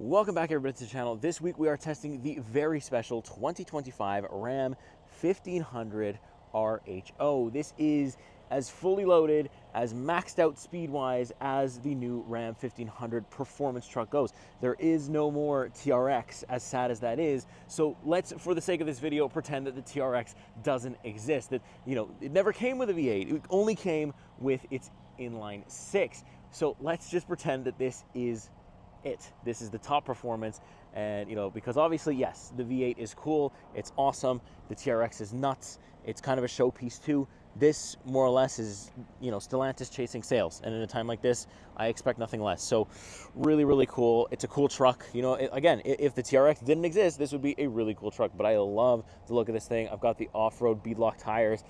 Welcome back everybody to the channel. This week we are testing the very special 2025 RAM 1500 RHO. This is as fully loaded, as maxed out speed-wise as the new RAM 1500 performance truck goes. There is no more TRX, as sad as that is. So let's, for the sake of this video, pretend that the TRX doesn't exist. That, you know, it never came with a V8. It only came with its inline six. So let's just pretend that this is it. This is the top performance, and you know, because obviously, yes, the V8 is cool, it's awesome, the TRX is nuts, it's kind of a showpiece too. This more or less is, you know, Stellantis chasing sales, and in a time like this I expect nothing less. So really cool. It's a cool truck, you know. Again, if the TRX didn't exist, this would be a really cool truck, but I love the look of this thing. I've got the off-road beadlock tires.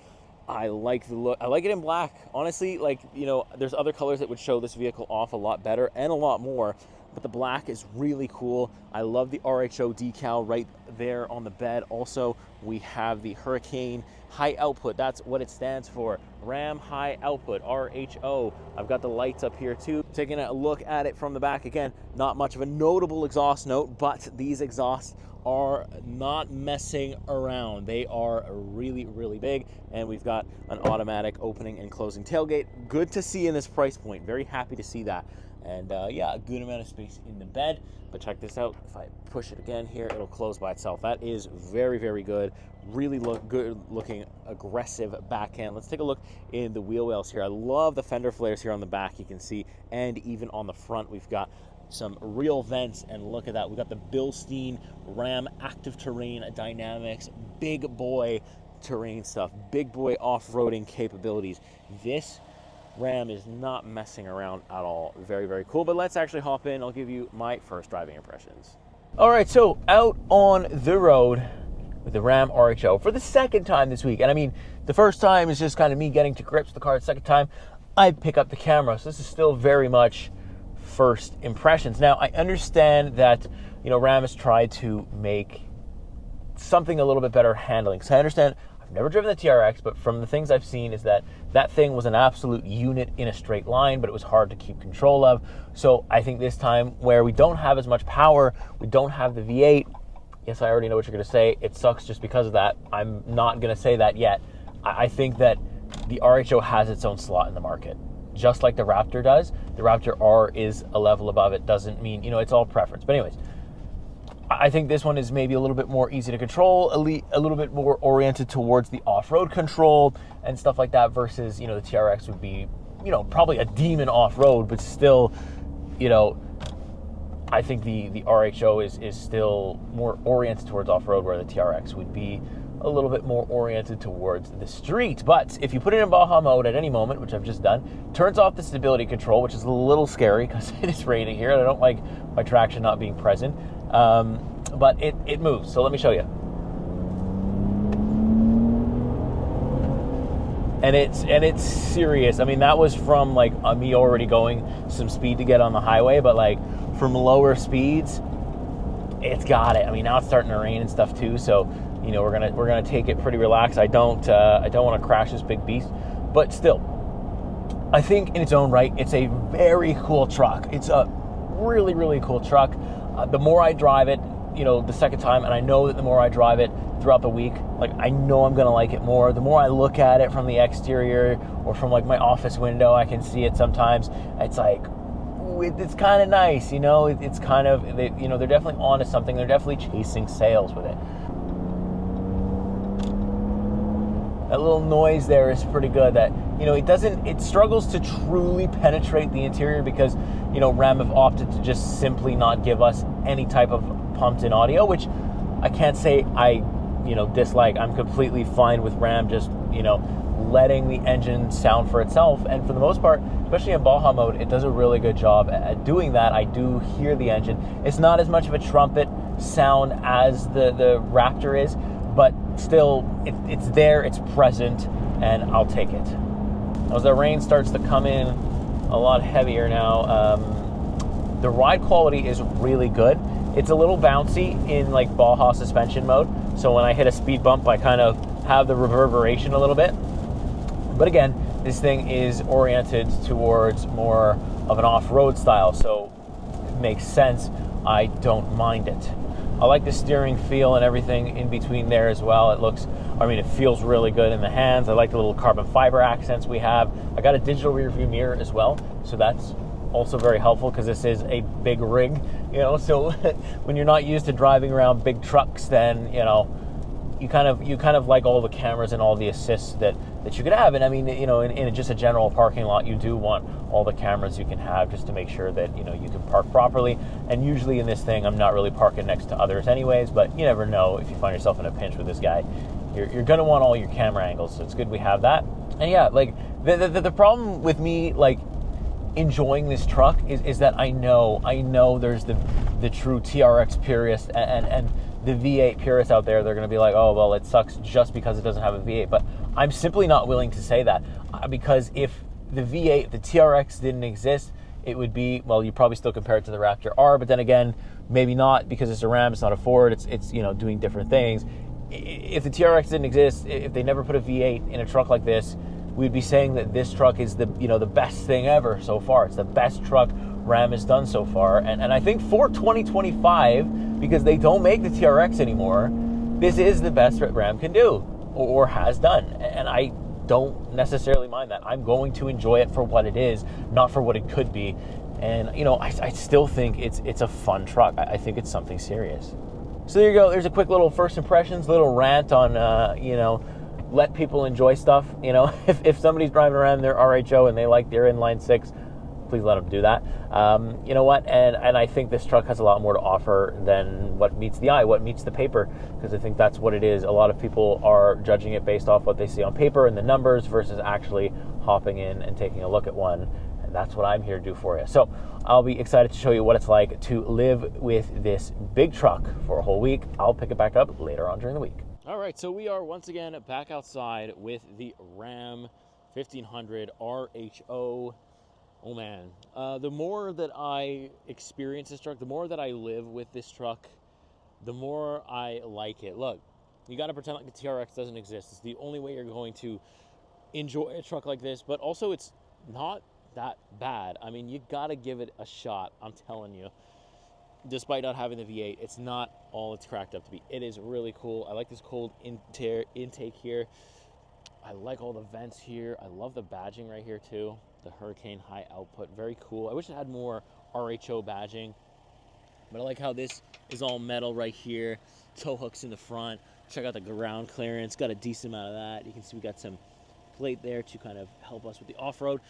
I like the look. I like it in black, honestly. Like, you know, there's other colors that would show this vehicle off a lot better and a lot more, but the black is really cool. I love the RHO decal right there on the bed. Also, we have the Hurricane High Output. That's what it stands for. RAM High Output, RHO. I've got the lights up here too. Taking a look at it from the back, again, not much of a notable exhaust note, but these exhausts are not messing around. They are really big, and we've got an automatic opening and closing tailgate. Good to see in this price point. Very happy to see that. And yeah, a good amount of space in the bed. But check this out. If I push it again here, it'll close by itself. That is very good. Really good looking, aggressive backhand. Let's take a look in the wheel wells here. I love the fender flares here on the back, you can see, and even on the front we've got some real vents, and look at that. We've got the Bilstein Ram Active Terrain Dynamics, big boy terrain stuff, big boy off-roading capabilities. This Ram is not messing around at all. Very cool. But let's actually hop in. I'll give you my first driving impressions. All right, so out on the road with the Ram RHO for the second time this week. And I mean, the first time is just kind of me getting to grips with the car. The second time, I pick up the camera. So this is still very much first impressions. Now, I understand that, you know, Ram has tried to make something a little bit better handling. So I understand, I've never driven the TRX, but from the things I've seen is that that thing was an absolute unit in a straight line, but it was hard to keep control of. So I think this time, where we don't have as much power, we don't have the V8, yes, I already know what you're going to say, it sucks just because of that. I'm not going to say that yet. I think that the RHO has its own slot in the market, just like the Raptor does. The Raptor R is a level above it. Doesn't mean, you know, it's all preference. But anyways, I think this one is maybe a little bit more easy to control, a little bit more oriented towards the off-road control and stuff like that, versus, you know, the TRX would be, you know, probably a demon off-road, but still, you know, I think the RHO is still more oriented towards off-road, where the TRX would be a little bit more oriented towards the street. But if you put it in Baja mode at any moment, which I've just done, turns off the stability control, which is a little scary because it is raining here and I don't like my traction not being present. But it moves, so let me show you. And it's serious. I mean, that was from like me already going some speed to get on the highway, but like from lower speeds, it's got it. I mean, now it's starting to rain and stuff too, so you know, we're gonna take it pretty relaxed. I don't want to crash this big beast, but still, I think in its own right, it's a very cool truck. It's a really cool truck. The more I drive it, you know, the second time, and I know that the more I drive it throughout the week, like, I know I'm gonna like it more. The more I look at it from the exterior or from like my office window, I can see it sometimes. It's like, it's kind of nice, you know. It's kind of, you know, they're definitely onto something. They're definitely chasing sales with it. That little noise there is pretty good. That, you know, it struggles to truly penetrate the interior because, you know, Ram have opted to just simply not give us any type of pumped in audio, which I can't say I, you know, dislike. I'm completely fine with Ram just, you know, letting the engine sound for itself. And for the most part, especially in Baja mode, it does a really good job at doing that. I do hear the engine. It's not as much of a trumpet sound as the Raptor is, but still, it's there, it's present, and I'll take it. As the rain starts to come in a lot heavier now, the ride quality is really good. It's a little bouncy in like Baja suspension mode, so when I hit a speed bump, I kind of have the reverberation a little bit. But again, this thing is oriented towards more of an off-road style, so it makes sense I don't mind it. I like the steering feel and everything in between there as well. It feels really good in the hands. I like the little carbon fiber accents we have. I got a digital rear view mirror as well, so that's also very helpful because this is a big rig, so when you're not used to driving around big trucks, then, you kind of like all the cameras and all the assists that you could have. And I mean, in just a general parking lot, you do want all the cameras you can have just to make sure that, you can park properly. And usually in this thing, I'm not really parking next to others anyways, but you never know if you find yourself in a pinch with this guy. You're going to want all your camera angles, so it's good we have that. And yeah, like, the problem with me, like, enjoying this truck is that I know there's the true TRX purist and the V8 purists out there. They're going to be like, oh, well, it sucks just because it doesn't have a V8. But I'm simply not willing to say that, because if the V8, the TRX didn't exist, it would be, well, you probably still compare it to the Raptor R, but then again, maybe not, because it's a Ram, it's not a Ford, it's doing different things. If the TRX didn't exist, if they never put a V8 in a truck like this, we'd be saying that this truck is the best thing ever so far. It's the best truck Ram has done so far. And I think for 2025, because they don't make the TRX anymore, this is the best that Ram can do or has done. And I don't necessarily mind that. I'm going to enjoy it for what it is, not for what it could be. And, I still think it's a fun truck. I think it's something serious. So there you go. There's a quick little first impressions, little rant on, let people enjoy stuff. If somebody's driving around their RHO and they like their inline six, please let them do that. You know what? And I think this truck has a lot more to offer than what meets the eye, what meets the paper, because I think that's what it is. A lot of people are judging it based off what they see on paper and the numbers versus actually hopping in and taking a look at one. And that's what I'm here to do for you. So I'll be excited to show you what it's like to live with this big truck for a whole week. I'll pick it back up later on during the week. All right, so we are once again back outside with the RAM 1500 RHO. Oh man, the more that I experience this truck, the more that I live with this truck, the more I like it. Look, you got to pretend like the TRX doesn't exist. It's the only way you're going to enjoy a truck like this, but also it's not that bad. I mean, you got to give it a shot, I'm telling you. Despite not having the V8, it's not all it's cracked up to be. It is really cool. I like this cold intake here. I like all the vents here. I love the badging right here too. The Hurricane high output, very cool. I wish it had more RHO badging, but I like how this is all metal right here. Tow hooks in the front. Check out the ground clearance. Got a decent amount of that. You can see we got some plate there to kind of help us with the off-road.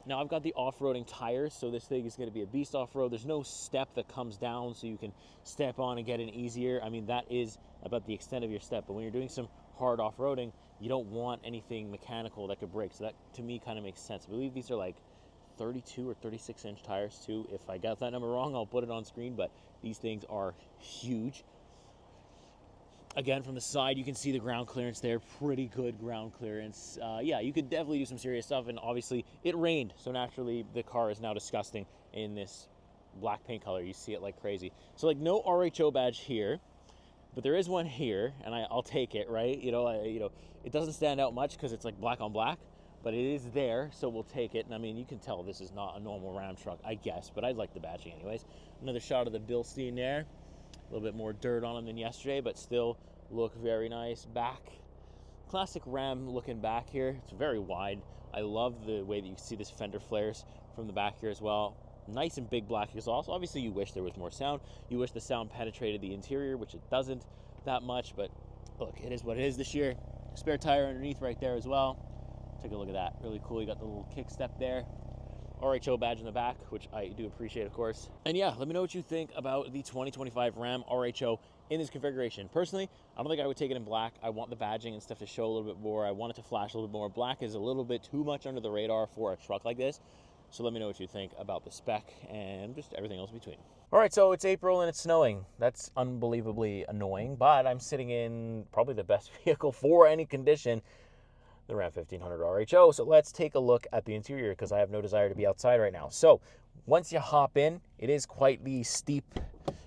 Now I've got the off-roading tires, so this thing is going to be a beast off-road. There's no step that comes down so you can step on and get in easier. I mean, that is about the extent of your step, but when you're doing some hard off-roading, you don't want anything mechanical that could break. So that, to me, kind of makes sense. I believe these are like 32 or 36-inch tires, too. If I got that number wrong, I'll put it on screen, but these things are huge. Again, from the side, you can see the ground clearance there. Pretty good ground clearance. Yeah, you could definitely do some serious stuff, and obviously it rained, so naturally the car is now disgusting in this black paint color. You see it like crazy. So, like, no RHO badge here, but there is one here, and I'll take it, right? It doesn't stand out much because it's like black on black, but it is there, so we'll take it. And I mean, you can tell this is not a normal Ram truck, I guess, but I like the badging anyways. Another shot of the Bilstein there. A little bit more dirt on them than yesterday, but still look very nice. Back, classic Ram looking back here. It's very wide. I love the way that you see this fender flares from the back here as well. Nice and big black exhaust. Obviously, you wish there was more sound. You wish the sound penetrated the interior, which it doesn't that much, but look, it is what it is this year. Spare tire underneath right there as well. Take a look at that. Really cool. You got the little kick step there. RHO badge in the back, which I do appreciate, of course. And yeah, let me know what you think about the 2025 Ram RHO in this configuration. Personally, I don't think I would take it in black. I want the badging and stuff to show a little bit more. I want it to flash a little bit more. Black is a little bit too much under the radar for a truck like this. So let me know what you think about the spec and just everything else in between. All right, so it's April and it's snowing. That's unbelievably annoying, but I'm sitting in probably the best vehicle for any condition, the Ram 1500 RHO. So let's take a look at the interior because I have no desire to be outside right now. So once you hop in, it is quite the steep,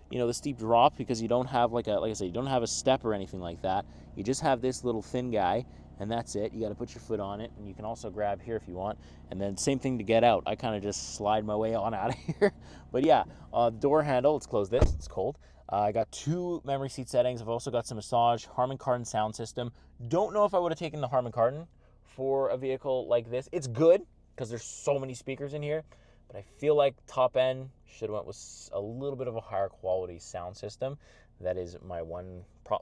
the steep drop because you don't have like I said, you don't have a step or anything like that. You just have this little thin guy, and that's it. You got to put your foot on it, and you can also grab here if you want, and then same thing to get out. I kind of just slide my way on out of here. But yeah, the door handle, let's close this, it's cold. I got 2 memory seat settings. I've also got some massage, Harman Kardon sound system. Don't know if I would have taken the Harman Kardon for a vehicle like this. It's good because there's so many speakers in here, but I feel like top end should have went with a little bit of a higher quality sound system. That is my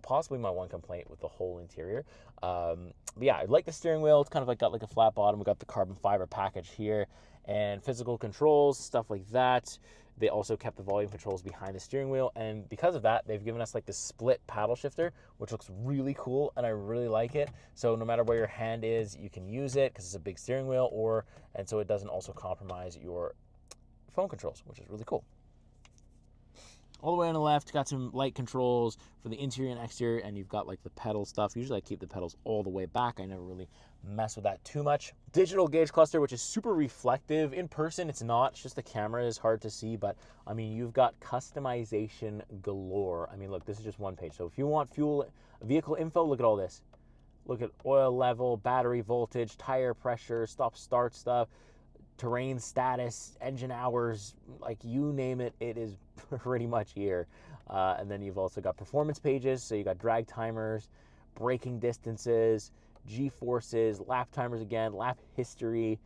possibly my one complaint with the whole interior. But yeah, I like the steering wheel. It's kind of like got like a flat bottom. We got the carbon fiber package here and physical controls, stuff like that. They also kept the volume controls behind the steering wheel, and because of that, they've given us like this split paddle shifter, which looks really cool, and I really like it. So no matter where your hand is, you can use it because it's a big steering wheel, and so it doesn't also compromise your phone controls, which is really cool. All the way on the left, got some light controls for the interior and exterior, and you've got like the pedal stuff. Usually I keep the pedals all the way back. I never really mess with that too much. Digital gauge cluster, which is super reflective. In person, it's not. It's just the camera is hard to see, but I mean, you've got customization galore. I mean, look, this is just one page. So if you want fuel vehicle info, look at all this. Look at oil level, battery voltage, tire pressure, stop-start stuff, terrain status, engine hours, like you name it, it is pretty much here. And then you've also got performance pages, so you got drag timers, braking distances, G-forces, lap timers again, lap history,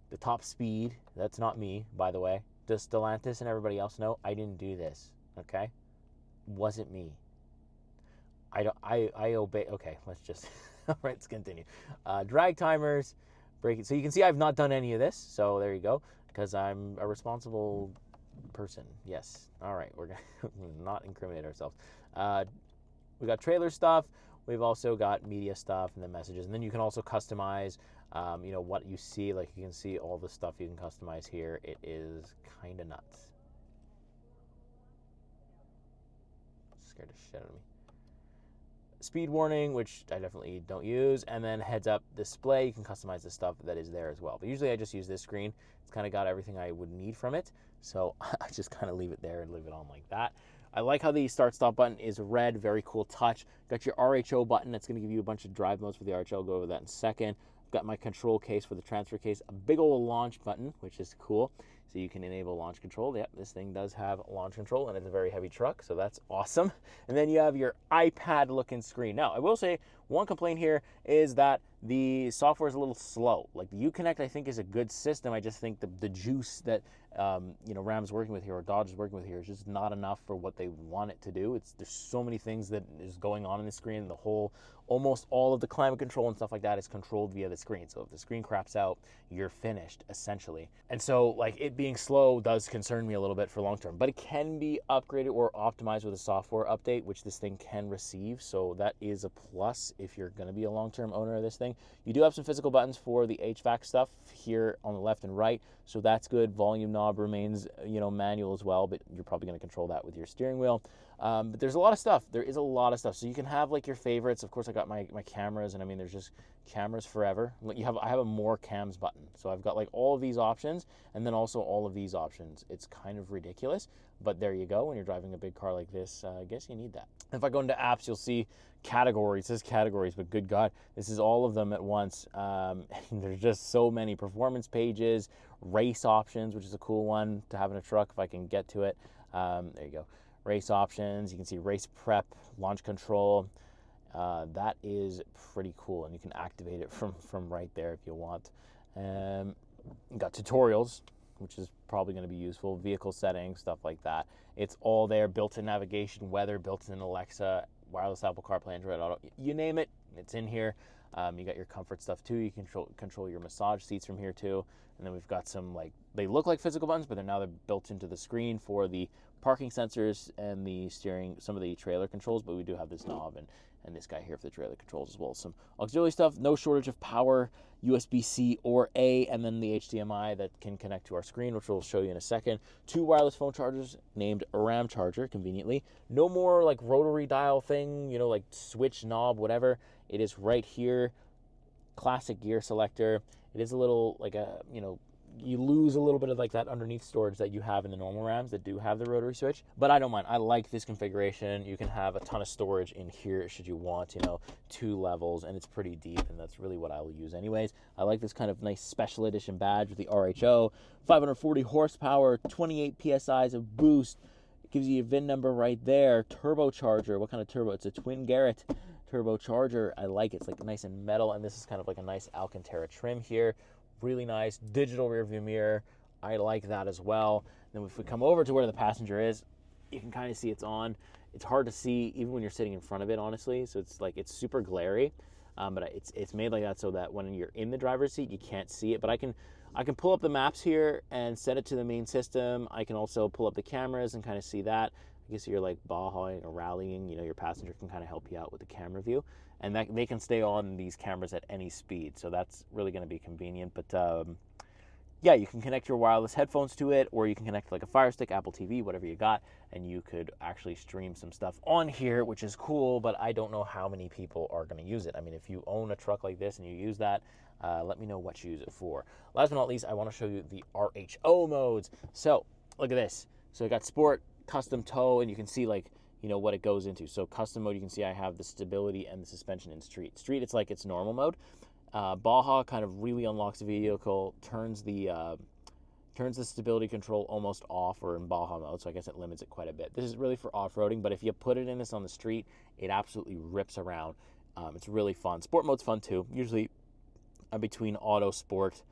the top speed. That's not me, by the way. Does Stellantis and everybody else know I didn't do this? Okay, wasn't me. I obey. Okay, let's just all right, let's continue. Drag timers, braking. So you can see I've not done any of this. So there you go, because I'm a responsible person. Yes. All right, we're gonna not incriminate ourselves. We got trailer stuff. We've also got media stuff and then messages, and then you can also customize, you know, what you see. Like you can see all the stuff you can customize here. It is kind of nuts. Scared the shit out of me. Speed warning, which I definitely don't use, and then heads up display. You can customize the stuff that is there as well. But usually I just use this screen. It's kind of got everything I would need from it, so I just kind of leave it there and leave it on like that. I like how the start-stop button is red, very cool touch. Got your RHO button, that's going to give you a bunch of drive modes for the RHO. I'll go over that in a second. Got my control case for the transfer case, a big old launch button, which is cool. So you can enable launch control. Yep, this thing does have launch control, and it's a very heavy truck, so that's awesome. And then you have your iPad-looking screen. Now, I will say one complaint here is that the software is a little slow. Like the Uconnect, I think, is a good system. I just think the juice that you know, Ram's working with here, or Dodge is working with here, is just not enough for what they want it to do. There's so many things that is going on in the screen. The whole, almost all of the climate control and stuff like that is controlled via the screen. So if the screen craps out, you're finished, essentially. And so, like, it being slow does concern me a little bit for long term, but it can be upgraded or optimized with a software update, which this thing can receive. So that is a plus if you're going to be a long-term owner of this thing. You do have some physical buttons for the HVAC stuff here on the left and right, so that's good. Volume knob remains, you know, manual as well, but you're probably going to control that with your steering wheel. But there's a lot of stuff. There is a lot of stuff. So you can have like your favorites. Of course, I got my cameras, and I mean, there's just cameras forever. I have a more cams button. So I've got like all of these options, and then also all of these options. It's kind of ridiculous, but there you go. When you're driving a big car like this, I guess you need that. If I go into apps, you'll see categories. It says categories, but good God, this is all of them at once. There's just so many performance pages, race options, which is a cool one to have in a truck if I can get to it. There you go. Race options, you can see race prep, launch control. That is pretty cool, and you can activate it from right there if you want. Got tutorials, which is probably going to be useful, vehicle settings, stuff like that. It's all there, built-in navigation, weather, built-in Alexa, wireless Apple CarPlay, Android Auto, you name it, it's in here. You got your comfort stuff too. You can control your massage seats from here too. And then we've got some, like, they look like physical buttons, but they're built into the screen for the parking sensors and the steering, some of the trailer controls. But we do have this knob and this guy here for the trailer controls as well. Some auxiliary stuff, no shortage of power, USB-C or A, and then the HDMI that can connect to our screen, which we'll show you in a second. 2 wireless phone chargers named RAM charger, conveniently. No more like rotary dial thing, you know, like switch knob, whatever. It is right here. Classic gear selector. It is a little like a, you know, you lose a little bit of like that underneath storage that you have in the normal Rams that do have the rotary switch, but I don't mind. I like this configuration. You can have a ton of storage in here should you want, you know, 2 levels, and it's pretty deep, and that's really what I will use anyways. I like this kind of nice special edition badge with the RHO, 540 horsepower, 28 PSIs of boost. It gives you your VIN number right there. Turbocharger, what kind of turbo? It's a twin Garrett turbocharger. I like it. It's like nice and metal, and this is kind of like a nice Alcantara trim here. Really nice digital rear view mirror. I like that as well. Then if we come over to where the passenger is, you can kind of see it's on. It's hard to see even when you're sitting in front of it, honestly. So it's like it's super glary, but it's made like that so that when you're in the driver's seat, you can't see it. But I can pull up the maps here and set it to the main system. I can also pull up the cameras and kind of see that. I guess you're like Bajaing or rallying, you know, your passenger can kind of help you out with the camera view, and that they can stay on these cameras at any speed, so that's really going to be convenient. But yeah, you can connect your wireless headphones to it, or you can connect like a Fire Stick, Apple TV, whatever you got, and you could actually stream some stuff on here, which is cool, but I don't know how many people are going to use it. I mean, if you own a truck like this and you use that, let me know what you use it for. Last but not least, I want to show you the RHO modes. So look at this. So I got Sport, Custom, Tow, and you can see like, you know, what it goes into. So custom mode, you can see I have the stability and the suspension in street. Street, it's like it's normal mode. Baja kind of really unlocks the vehicle, turns the stability control almost off, or in Baja mode, so I guess it limits it quite a bit. This is really for off-roading, but if you put it in this on the street, it absolutely rips around. It's really fun. Sport mode's fun too. Usually I'm between auto, sport,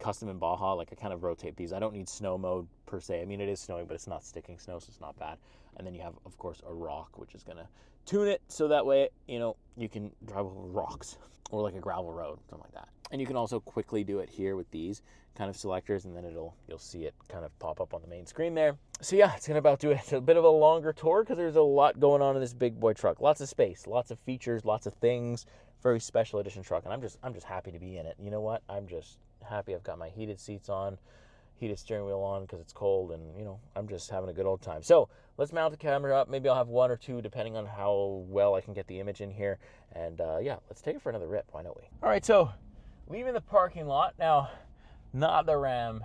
custom, and Baja. Like I kind of rotate these. I don't need snow mode per se. I mean, it is snowing, but it's not sticking snow, so it's not bad. And then you have, of course, a rock, which is going to tune it so that way, you know, you can drive over rocks or like a gravel road, something like that. And you can also quickly do it here with these kind of selectors, and then you'll see it kind of pop up on the main screen there. So yeah, it's going to about do it. It's a bit of a longer tour because there's a lot going on in this big boy truck. Lots of space, lots of features, lots of things. Very special edition truck, and I'm just happy to be in it. You know what? I'm just happy I've got my heated seats on, heated steering wheel on because it's cold, and you know, I'm just having a good old time. So let's mount the camera up. Maybe I'll have 1 or 2 depending on how well I can get the image in here. And yeah, let's take it for another rip. Why don't we? All right, so leaving the parking lot now. Not the RAM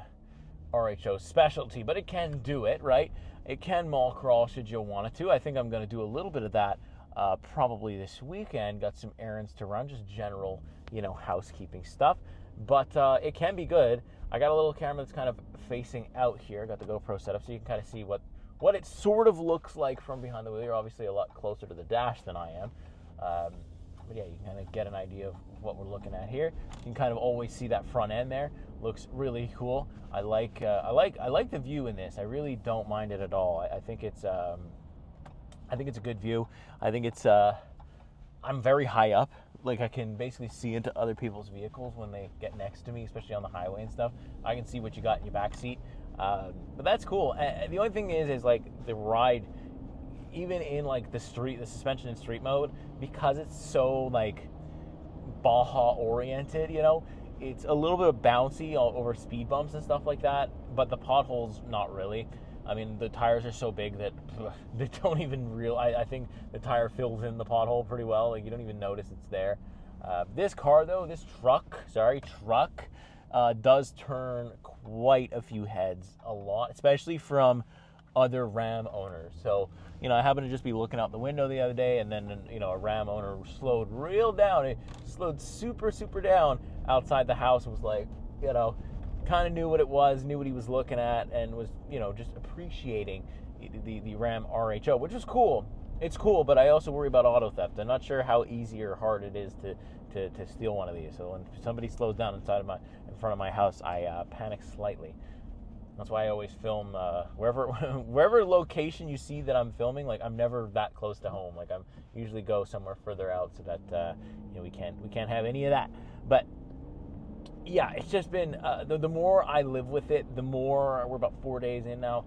RHO specialty, but it can do it, right? It can mall crawl should you want it to. I think I'm going to do a little bit of that probably this weekend. Got some errands to run, just general, you know, housekeeping stuff. But it can be good. I got a little camera that's kind of facing out here. Got the GoPro set up so you can kind of see what it sort of looks like from behind the wheel. You're obviously a lot closer to the dash than I am. But yeah, you can kind of get an idea of what we're looking at here. You can kind of always see that front end there. Looks really cool. I like the view in this. I really don't mind it at all. I think it's a good view. I think it's I'm very high up. Like I can basically see into other people's vehicles when they get next to me, especially on the highway and stuff. I can see what you got in your back seat. But that's cool. And the only thing is like the ride, even in like the suspension in street mode, because it's so like Baja oriented, you know, it's a little bit of bouncy over speed bumps and stuff like that, but the potholes, not really. I mean, the tires are so big that they don't even I think the tire fills in the pothole pretty well. Like you don't even notice it's there. This car though, this truck, does turn quite a few heads, a lot, especially from other Ram owners. So, you know, I happened to just be looking out the window the other day, and then, you know, a Ram owner slowed real down. It slowed super, super down outside the house. Was like, you know, kind of knew what it was, knew what he was looking at, and was, you know, just appreciating the RAM RHO, which is cool. It's cool, but I also worry about auto theft. I'm not sure how easy or hard it is to steal one of these. So when somebody slows down in front of my house, I panic slightly. That's why I always film wherever location you see that I'm filming. Like I'm never that close to home. Like I'm usually go somewhere further out so that you know, we can't have any of that. But yeah, it's just been the more I live with it, the more. We're about 4 days in now.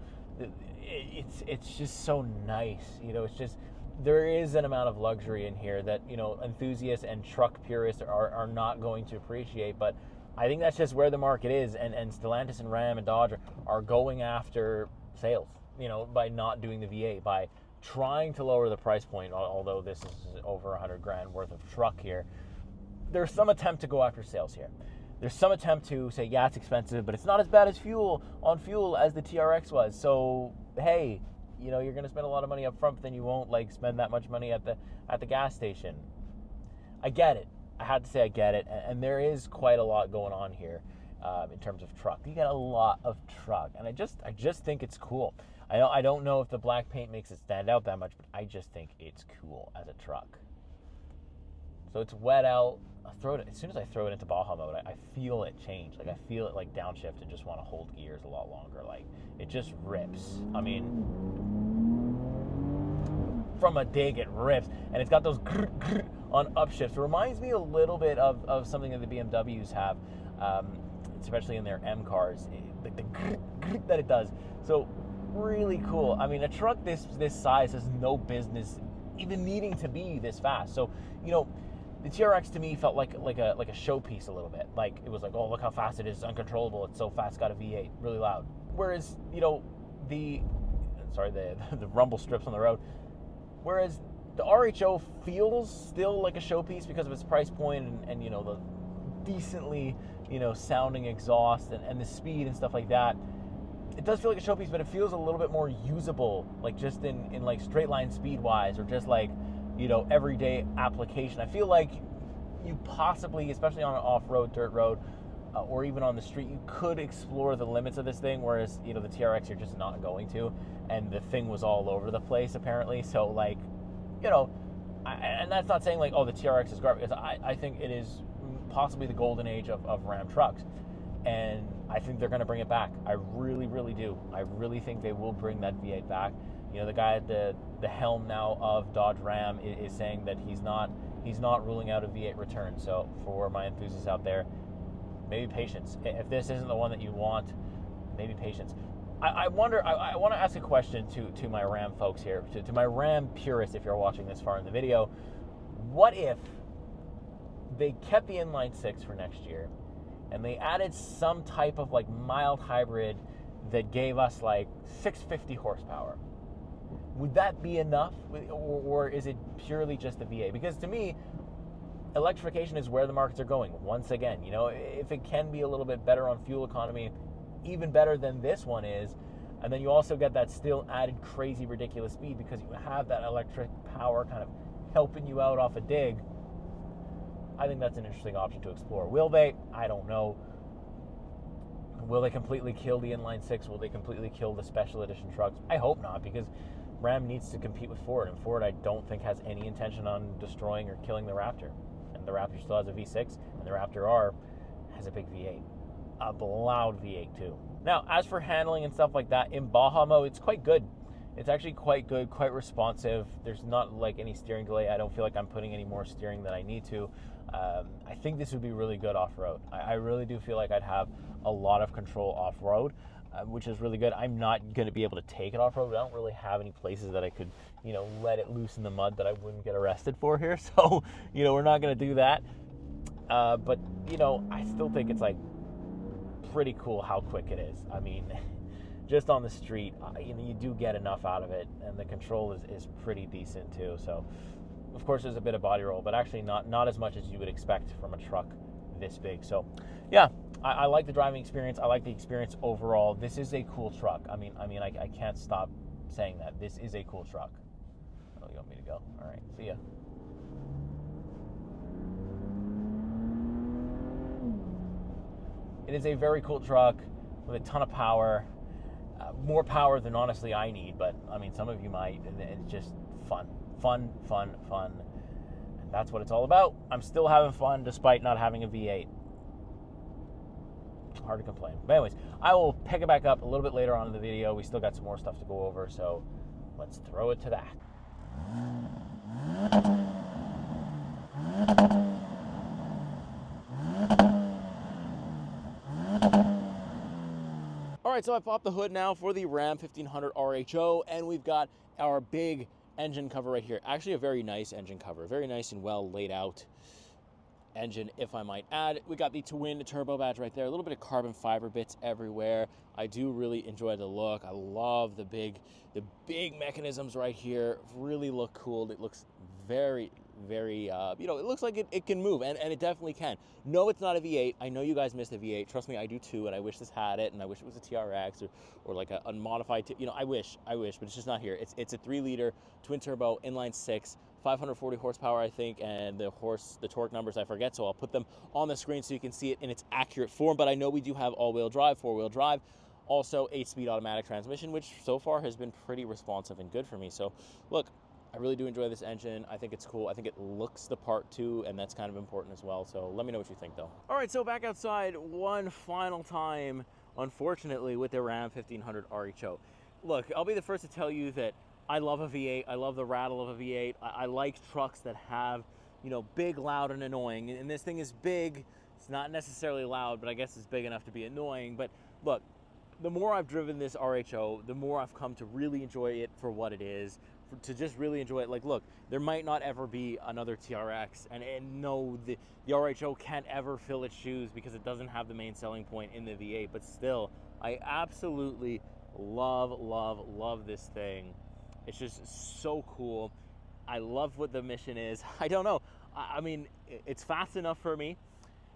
It's just so nice. You know, it's just, there is an amount of luxury in here that, you know, enthusiasts and truck purists are not going to appreciate. But I think that's just where the market is, and Stellantis and Ram and Dodge are going after sales, you know, by not doing the V8, by trying to lower the price point. Although this is over $100,000 worth of truck here, there's some attempt to go after sales here. there's some attempt to say, yeah, it's expensive, but it's not as bad as fuel as the TRX was. So, hey, you know, you're going to spend a lot of money up front, but then you won't like spend that much money at the gas station. I get it. I had to say I get it. And there is quite a lot going on here in terms of truck. You get a lot of truck. And I just think it's cool. I don't know if the black paint makes it stand out that much, but I just think it's cool as a truck. So it's wet out. As soon as I throw it into Baja mode, I feel it change. Like I feel it like downshift and just want to hold gears a lot longer. Like it just rips. I mean, from a dig it rips, and it's got those grr, grr on upshifts. It reminds me a little bit of something that the BMWs have, especially in their M cars. The grr, grr that it does. So really cool. I mean, a truck this size has no business even needing to be this fast. So, you know, the TRX to me felt like a showpiece a little bit. Like it was like, oh, look how fast it is, it's uncontrollable, it's so fast, got a V8, really loud. Whereas, you know, the rumble strips on the road. Whereas the RHO feels still like a showpiece because of its price point and you know, the decently, you know, sounding exhaust and the speed and stuff like that. It does feel like a showpiece, but it feels a little bit more usable, like just in like straight line speed wise, or just like, you know, everyday application. I feel like you possibly, especially on an off-road dirt road, or even on the street, you could explore the limits of this thing, whereas, you know, the TRX you're just not going to, and the thing was all over the place apparently. So like, you know, and that's not saying like, oh, the TRX is garbage. I think it is possibly the golden age of Ram trucks, and I think they're going to bring it back. I really, really do. I really think they will bring that V8 back. You know, the guy at the helm now of Dodge Ram is saying that he's not ruling out a V8 return. So for my enthusiasts out there, maybe patience. If this isn't the one that you want, maybe patience. I wonder, I want to ask a question to my Ram folks here, to my Ram purists, if you're watching this far in the video. What if they kept the inline six for next year and they added some type of like mild hybrid that gave us like 650 horsepower? Would that be enough, or is it purely just the V8? Because to me, electrification is where the markets are going. Once again, you know, if it can be a little bit better on fuel economy, even better than this one is, and then you also get that still added crazy ridiculous speed because you have that electric power kind of helping you out off a dig. I think that's an interesting option to explore. Will they? I don't know. Will they completely kill the inline six? Will they completely kill the special edition trucks? I hope not, because Ram needs to compete with Ford, and Ford I don't think has any intention on destroying or killing the Raptor. And the Raptor still has a V6, and the Raptor R has a big V8. A loud V8 too. Now, as for handling and stuff like that, in Baja mode, it's quite good. It's actually quite good, quite responsive. There's not like any steering delay. I don't feel like I'm putting any more steering than I need to. I think this would be really good off-road. I really do feel like I'd have a lot of control off-road, which is really good. I'm not going to be able to take it off-road. I don't really have any places that I could, you know, let it loose in the mud that I wouldn't get arrested for here. So, you know, we're not going to do that. But, you know, I still think it's like pretty cool how quick it is. I mean, just on the street, you know, you do get enough out of it, and the control is pretty decent too. So, of course, there's a bit of body roll, but actually not as much as you would expect from a truck this big. So, yeah, I like the driving experience. I like the experience overall. This is a cool truck. I mean, I can't stop saying that. This is a cool truck. Oh, you want me to go? All right, see ya. It is a very cool truck with a ton of power, more power than honestly I need, but I mean, some of you might, and it's just fun. And that's what it's all about. I'm still having fun despite not having a V8. Hard to complain. But anyways, I will pick it back up a little bit later on in the video. We still got some more stuff to go over, so let's throw it to that. All right, so I popped the hood now for the Ram 1500 RHO, and we've got our big engine cover right here. Actually a very nice engine cover, very nice and well laid out engine, if I might add. We got the twin turbo badge right there, a little bit of carbon fiber bits everywhere. I do really enjoy the look. I love the big mechanisms right here, really look cool. It looks very very, you know, it looks like it can move, and it definitely can. No, it's not a V8. I know you guys missed a V8. Trust me, I do too, and I wish this had it, and I wish it was a TRX or like a unmodified, you know, I wish, but it's just not here. It's a 3-liter twin turbo inline 6, 540 horsepower, I think, and the torque numbers I forget, so I'll put them on the screen so you can see it in its accurate form. But I know we do have all-wheel drive, 4-wheel drive, also 8-speed automatic transmission, which so far has been pretty responsive and good for me. So look, I really do enjoy this engine. I think it's cool. I think it looks the part too, and that's kind of important as well. So let me know what you think though. All right, so back outside one final time, unfortunately, with the Ram 1500 RHO. Look, I'll be the first to tell you that I love a V8. I love the rattle of a V8. I like trucks that have, you know, big, loud, and annoying. And this thing is big. It's not necessarily loud, but I guess it's big enough to be annoying. But look, the more I've driven this RHO, the more I've come to really enjoy it for what it is, to just really enjoy it. Like, look, there might not ever be another TRX, and no, the RHO can't ever fill its shoes because it doesn't have the main selling point in the V8, but still, I absolutely love this thing. It's just so cool. I love what the mission is. I don't know. I mean, it's fast enough for me.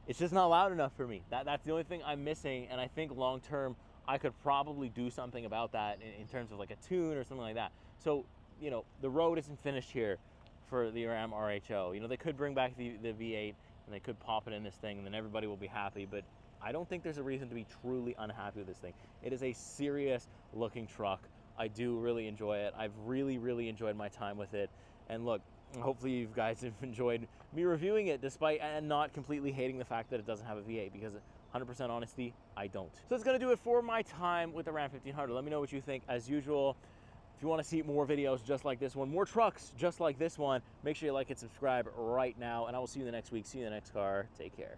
It's just not loud enough for me. That's the only thing I'm missing, and I think long term, I could probably do something about that in terms of like a tune or something like that. So, you know, the road isn't finished here for the Ram RHO. You know, they could bring back the V8 and they could pop it in this thing and then everybody will be happy, but I don't think there's a reason to be truly unhappy with this thing. It is a serious looking truck. I do really enjoy it. I've really enjoyed my time with it. And look, hopefully you guys have enjoyed me reviewing it despite and not completely hating the fact that it doesn't have a V8, because 100% honesty, I don't. So that's gonna do it for my time with the Ram 1500. Let me know what you think. As usual, if you want to see more videos just like this one, more trucks just like this one, make sure you like and subscribe right now, and I will see you in the next week. See you in the next car. Take care.